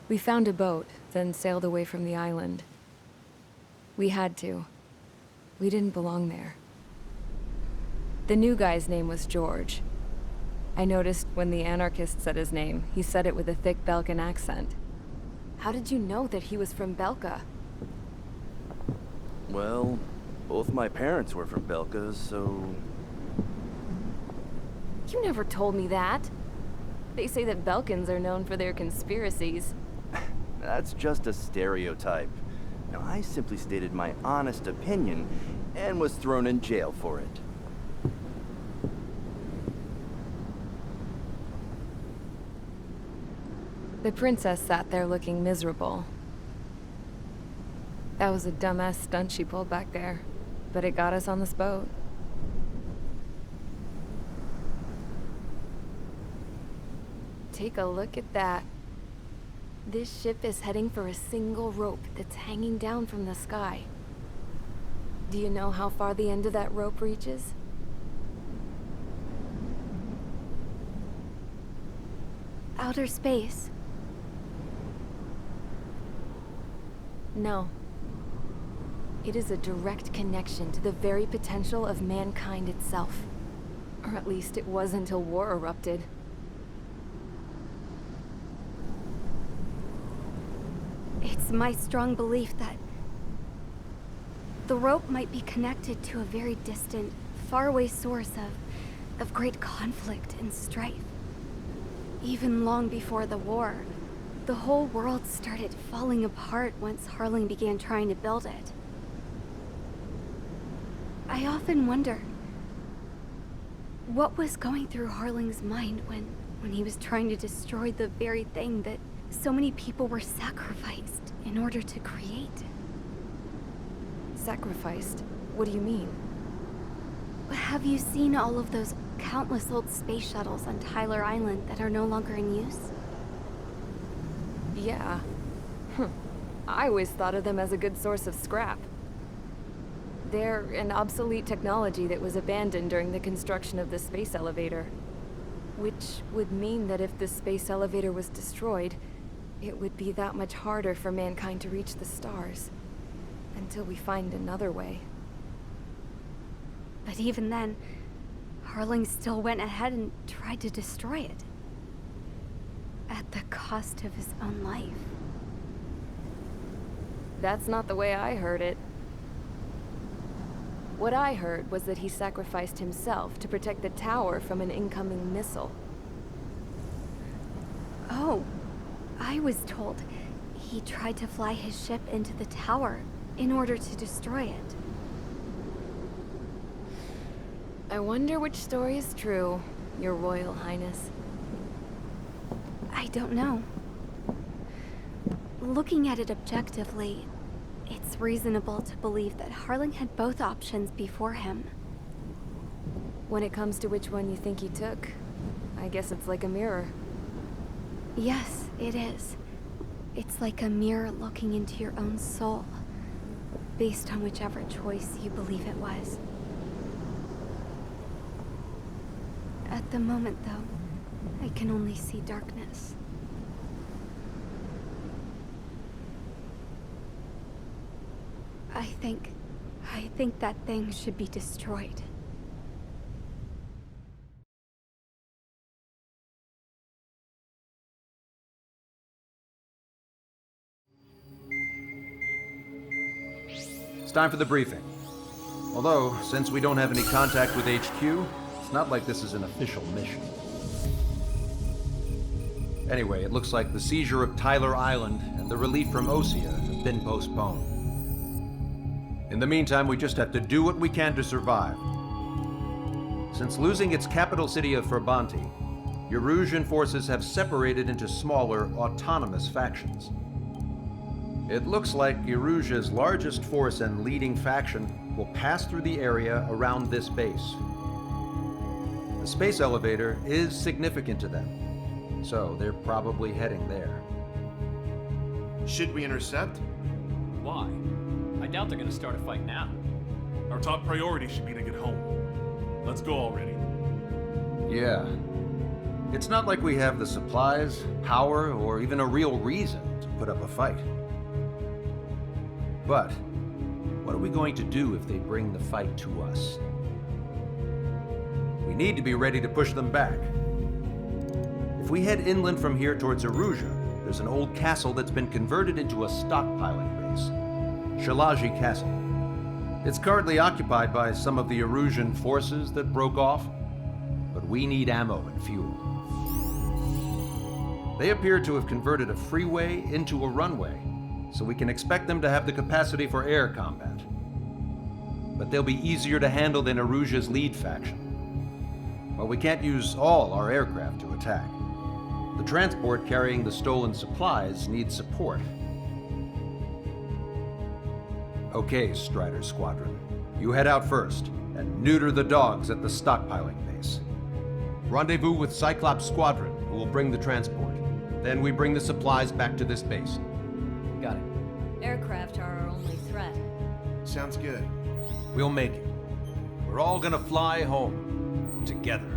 We found a boat, then sailed away from the island. We had to. We didn't belong there. The new guy's name was George. I noticed when the anarchist said his name, he said it with a thick Belkan accent. How did you know that he was from Belka? Well, both my parents were from Belka, so... You never told me that. They say that Belkans are known for their conspiracies. That's just a stereotype. Now, I simply stated my honest opinion and was thrown in jail for it. The princess sat there looking miserable. That was a dumbass stunt she pulled back there, but it got us on this boat. Take a look at that. This ship is heading for a single rope that's hanging down from the sky. Do you know how far the end of that rope reaches? Outer space. No. It is a direct connection to the very potential of mankind itself. Or at least it was until war erupted. It's my strong belief that the rope might be connected to a very distant, faraway source of great conflict and strife. Even long before the war, the whole world started falling apart once Harling began trying to build it. I often wonder what was going through Harling's mind when he was trying to destroy the very thing that so many people were sacrificed in order to create. Sacrificed? What do you mean? Have you seen all of those countless old space shuttles on Tyler Island that are no longer in use? Yeah. I always thought of them as a good source of scrap. They're an obsolete technology that was abandoned during the construction of the space elevator. Which would mean that if the space elevator was destroyed, it would be that much harder for mankind to reach the stars. Until we find another way. But even then, Harling still went ahead and tried to destroy it. At the cost of his own life. That's not the way I heard it. What I heard was that he sacrificed himself to protect the tower from an incoming missile. Oh, I was told he tried to fly his ship into the tower in order to destroy it. I wonder which story is true, Your Royal Highness. I don't know. Looking at it objectively, it's reasonable to believe that Harling had both options before him. When it comes to which one you think he took, I guess it's like a mirror. Yes, it is. It's like a mirror looking into your own soul, based on whichever choice you believe it was. At the moment, though, I can only see darkness. I think that thing should be destroyed. It's time for the briefing. Although, since we don't have any contact with HQ, it's not like this is an official mission. Anyway, it looks like the seizure of Tyler Island and the relief from Osea have been postponed. In the meantime, we just have to do what we can to survive. Since losing its capital city of Ferbanti, Erusian forces have separated into smaller, autonomous factions. It looks like Erusia's largest force and leading faction will pass through the area around this base. The space elevator is significant to them, so they're probably heading there. Should we intercept? Why? I doubt they're gonna start a fight now. Our top priority should be to get home. Let's go already. Yeah. It's not like we have the supplies, power, or even a real reason put up a fight. But what are we going to do if they bring the fight to us? We need to be ready to push them back. If we head inland from here towards Erusia, there's an old castle that's been converted into a stockpiling base. Shalaji Castle. It's currently occupied by some of the Erusian forces that broke off, but we need ammo and fuel. They appear to have converted a freeway into a runway, so we can expect them to have the capacity for air combat. But they'll be easier to handle than Erusia's lead faction. But we can't use all our aircraft to attack. The transport carrying the stolen supplies needs support. Okay, Strider Squadron. You head out first and neuter the dogs at the stockpiling base. Rendezvous with Cyclops Squadron, who will bring the transport. Then we bring the supplies back to this base. Got it. Aircraft are our only threat. Sounds good. We'll make it. We're all gonna fly home. Together.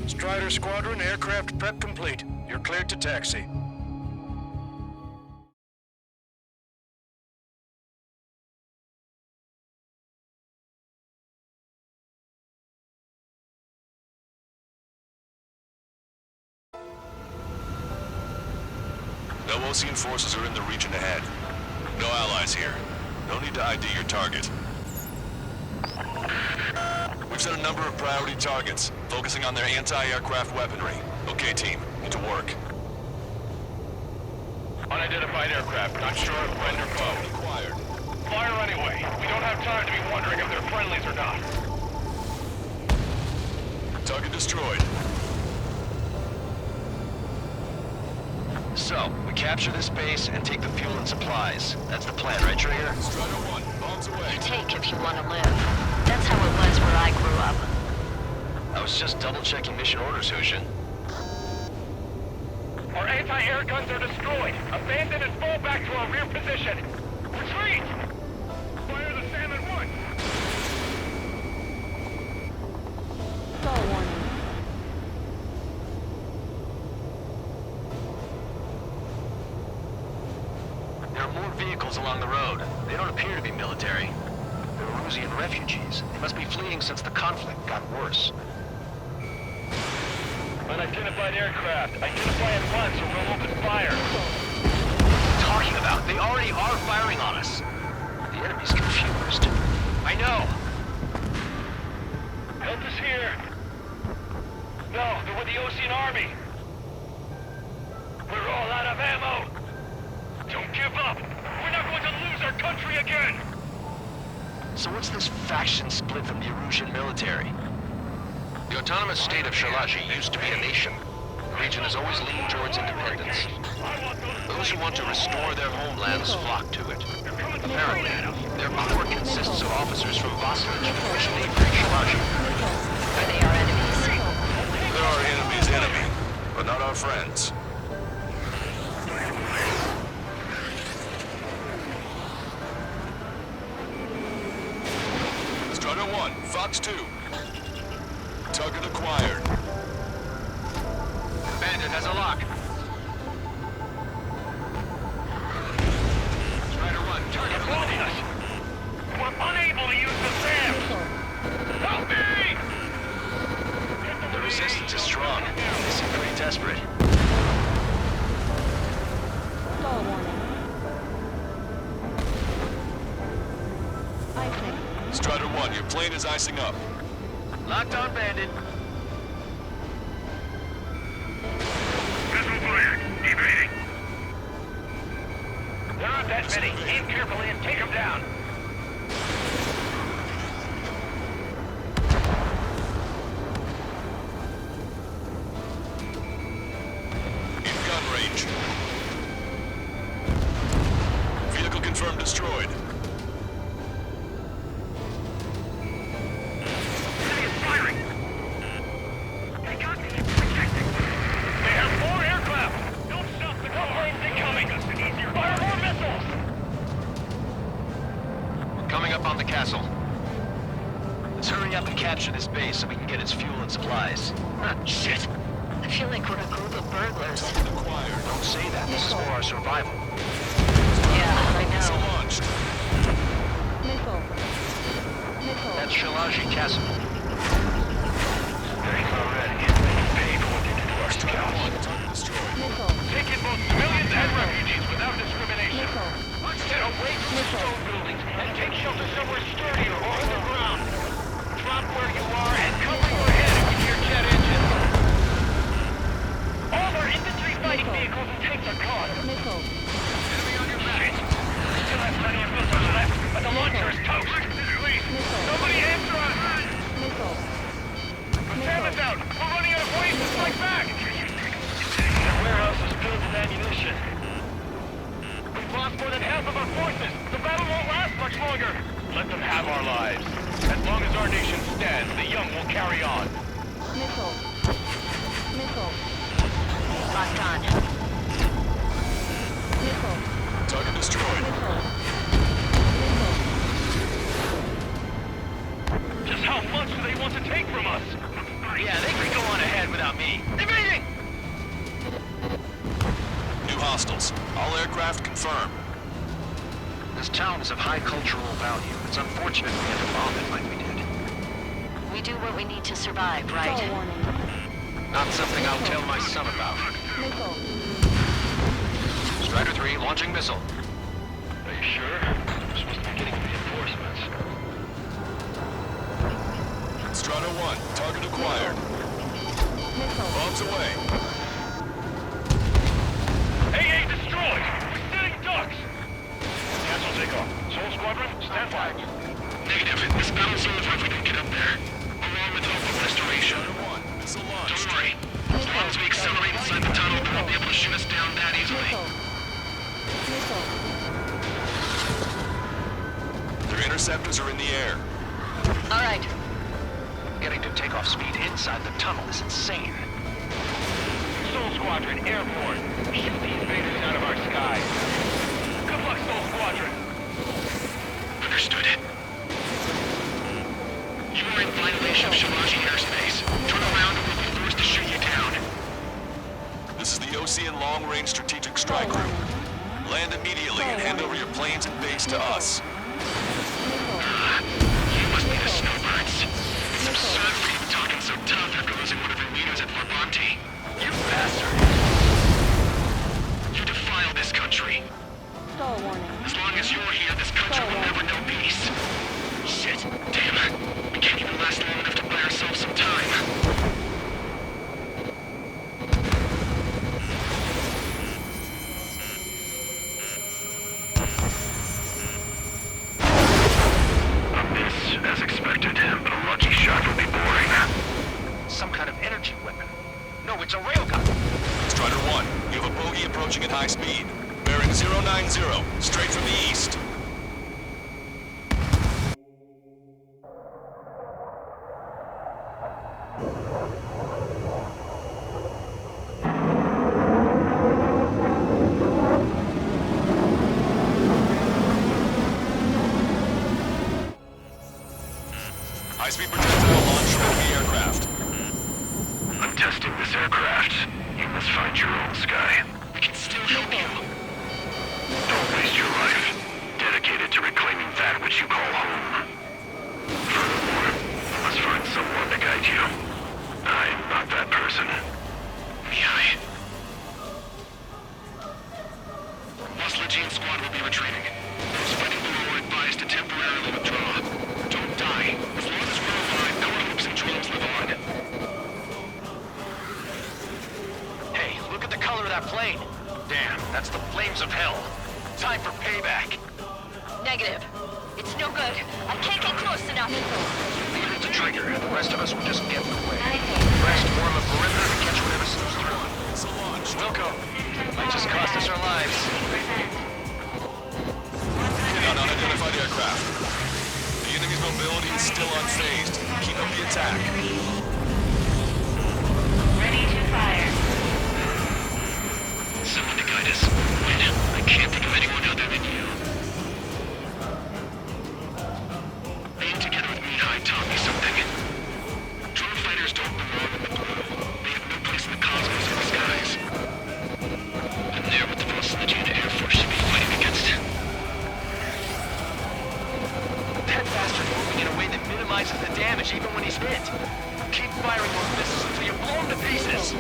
Strider Squadron, aircraft prep complete. You're cleared to taxi. No Osean forces are in the region ahead. No allies here. No need to ID your target. We've set a number of priority targets, focusing on their anti-aircraft weaponry. Okay, team, get to work. Unidentified aircraft, not sure if friend or foe. Acquired. Fire anyway. We don't have time to be wondering if they're friendlies or not. Target destroyed. So, we capture this base and take the fuel and supplies. That's the plan, right, Trigger? Strider 1, bombs away. You take if you want to live. That's how it was where I grew up. I was just double-checking mission orders, Hushin. Our anti-air guns are destroyed. Abandon and fall back to our rear position. Retreat! Fire the Salmon 1! vehicles along the road. They don't appear to be military. They're Erusian refugees. They must be fleeing since the conflict got worse. Unidentified aircraft. Identify at once or we'll open fire. What are you talking about? They already are firing on us. The enemy's confused. I know. Help is here. No, they're with the Osean army. We're all out of ammo. Don't give up. We're not going to lose our country again. So what's this faction split from the Erusian military? The autonomous state of Shalashi used to be a nation. The region has always leaned towards independence. Those who want to restore their homelands flock to it. Apparently, their core consists of officers from Vassalage, which neighboring Shalashi. Are they our enemies? They're our enemy's enemy, but not our friends. Strider 1, Fox 2. Target acquired. Bandit has a lock. Strider 1, target Holding us. We're unable to use the SAMs. Help me! The resistance is strong. They seem pretty desperate. Stall warning. Icing. Strider 1, your plane is icing up. Locked on, Bandit. Missile fire. Evading. There aren't that many. Aim carefully and take them down. In gun range. Vehicle confirmed destroyed. Enemy is firing. They got me. Protecting. They have more aircraft. Don't stop the planes incoming. Fire more missiles. We're coming up on the castle. Let's hurry up and capture this base so we can get its fuel and supplies. Shit! I feel like we're a group of burglars. Target acquired. Don't say that. This is for our survival. Yeah, I Missile know. launched. Missile. Missile. That's Shalashi Castle. Thanks already. Pay for what they did to our Strider scouts. 1, target destroyed. Missile. Taking both civilians and refugees without discrimination. Missile. Get away from the stone buildings and take shelter somewhere sturdier or underground. Drop where you are and cover your head with your jet engine. All our infantry fighting vehicles and tanks are gone. Missile. Enemy on your back. Still have plenty of missiles left, but the launcher is toast. Please, somebody answer us. Missile. The SAM is out. We're running out of ways to fight back. The warehouse is filled with ammunition. We've lost more than half of our forces. The battle won't last much longer. Let them have our lives. As long as our nation stands, the young will carry on. Missile. Missile. Locked on. Missile. Target destroyed. Missile. Just how much do they want to take from us? Yeah, they can go on ahead without me. Evading! New hostiles. All aircraft confirmed. This town is of high cultural value. It's unfortunate we had to bomb it like we did. We do what we need to survive, right? Stall warning. Not something I'll tell my son about. Missile. Strider 3 launching missile. Are you sure? We're supposed to be getting reinforcements. Strider 1, target acquired. Missile. Bombs away. AA destroyed! We're sitting ducks! Cancel takeoff. Soul Squadron, stand by. Negative. This battle zone if we can get up there. Along with hope of restoration. Strider 1, missile launched. Don't worry. As long as we accelerate inside the tunnel, they won't be able to shoot us down that easily. Missile. Their interceptors are in the air. All right. Getting to takeoff speed inside the tunnel is insane. Soul Squadron, airborne. Shoot the invaders out of our skies. Good luck, Soul Squadron. Understood. You are in violation of Shalashi airspace. Turn around or we'll be forced to shoot you down. This is the Osean Long-Range Strategic Strike Group. Land immediately and hand over your planes and base to us. You must be the snowbirds. It's absurd for you talking so tough after losing one of your leaders at Labonte. You bastard! You defile this country. Stall warning. As long as you're here, this country will never know peace. Shit, damn. We can't even last long enough to buy ourselves some time. As expected, but a lucky shot would be boring. Some kind of energy weapon. No, it's a railgun. Strider 1, you have a bogey approaching at high speed. Bearing 090, straight from the east. High-speed projectile launch from the aircraft. I'm testing this aircraft. You must find your own sky. We can still help you. Don't waste your life. Dedicated to reclaiming that which you call home. Furthermore, you must find someone to guide you. I'm not that person. Mihai. Lost Legion squad will be retreating. Those fighting below are advised to temporarily withdraw. Don't die. As long as we're alive, our hopes and dreams live on. Hey, look at the color of that plane. Damn, that's the flames of hell. Time for payback. Negative. It's no good. I can't get close enough. Leave it to Trigger. The rest of us will just get in the way. Rest form a perimeter to catch whatever slips through. It's a launch. Wilco, might just cost us our lives. Hit on unidentified aircraft. The enemy's mobility is still unfazed. Keep up the attack. Ready to fire. Someone to guide us. Wait, I can't think of anyone other than you. Being together with Mihai taught me something. Drone fighters don't belong in the blue. They have no place in the cosmos or the skies. And they're what the Lost Legion Air Force should be fighting against. That bastard moving in a way that minimizes the damage even when he's hit. Keep firing those missiles until you're blown to pieces.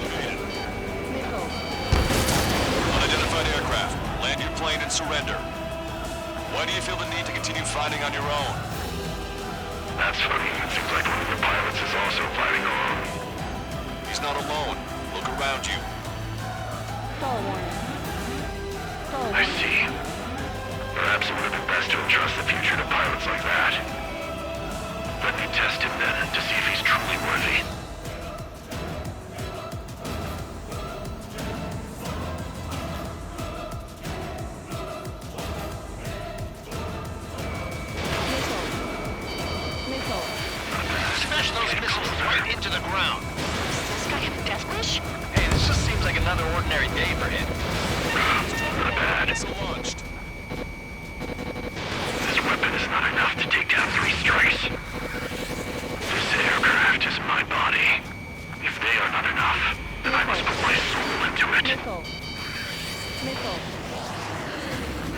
Unidentified aircraft. Land your plane and surrender. Why do you feel the need to continue fighting on your own? That's funny. It seems like one of the pilots is also fighting alone. He's not alone. Look around you. Stall warning. Stall I warning. see. Perhaps it would have been best to entrust the future to pilots like that. Let me test him then, to see if he's truly worthy. Missile. Smash those missiles right into the ground. Does this guy have a death wish? Hey, this just seems like another ordinary day for him. Not bad. It's launched. This weapon is not enough to take down 3 strikes. This aircraft is my body. If they are not enough, then I must put my soul into it. Missile. Missile.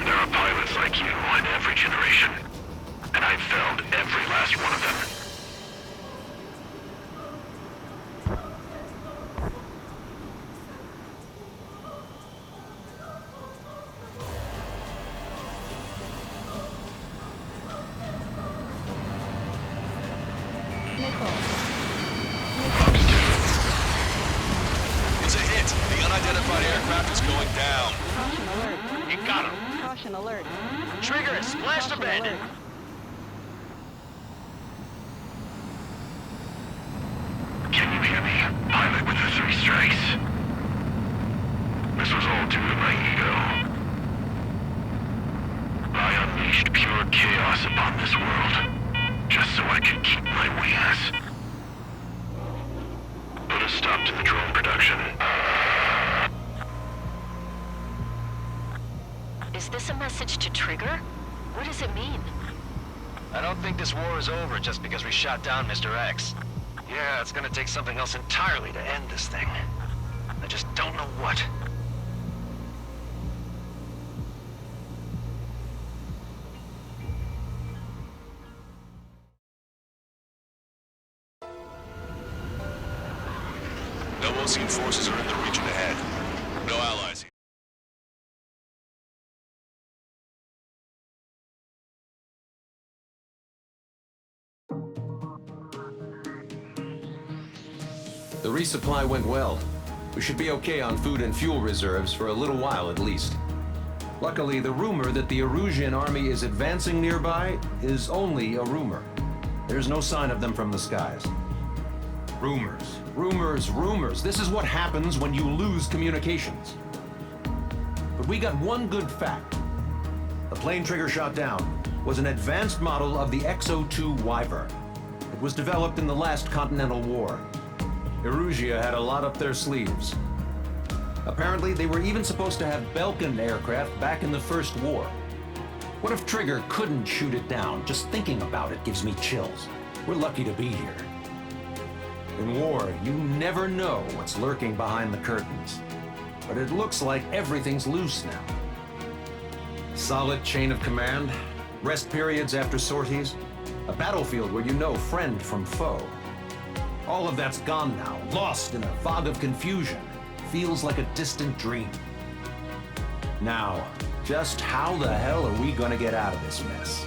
There are pilots like you in every generation, and I've felled every last one of them. It's a hit. The unidentified aircraft is going down. Caution alert. You got him. Caution alert. Trigger it. Splash Caution abandoned. alert. Can you hear me, pilot with the 3 strikes? This was all due to my ego. I unleashed pure chaos upon this world, just so I could keep my wings. Put a stop to the drone production. Is this a message to Trigger? What does it mean? I don't think this war is over just because we shot down Mr. X. Yeah, it's gonna take something else entirely to end this thing. I just don't know what. Belarusian forces are in the region ahead. No allies here. The resupply went well. We should be okay on food and fuel reserves for a little while at least. Luckily, the rumor that the Erusian army is advancing nearby is only a rumor. There's no sign of them from the skies. Rumors, rumors, rumors. This is what happens when you lose communications. But we got one good fact. The plane Trigger shot down was an advanced model of the XO-2 Wyvern. It was developed in the last Continental War. Erusia had a lot up their sleeves. Apparently, they were even supposed to have Belkin aircraft back in the First War. What if Trigger couldn't shoot it down? Just thinking about it gives me chills. We're lucky to be here. In war, you never know what's lurking behind the curtains. But it looks like everything's loose now. Solid chain of command, rest periods after sorties, a battlefield where you know friend from foe. All of that's gone now, lost in a fog of confusion. Feels like a distant dream. Now, just how the hell are we gonna get out of this mess?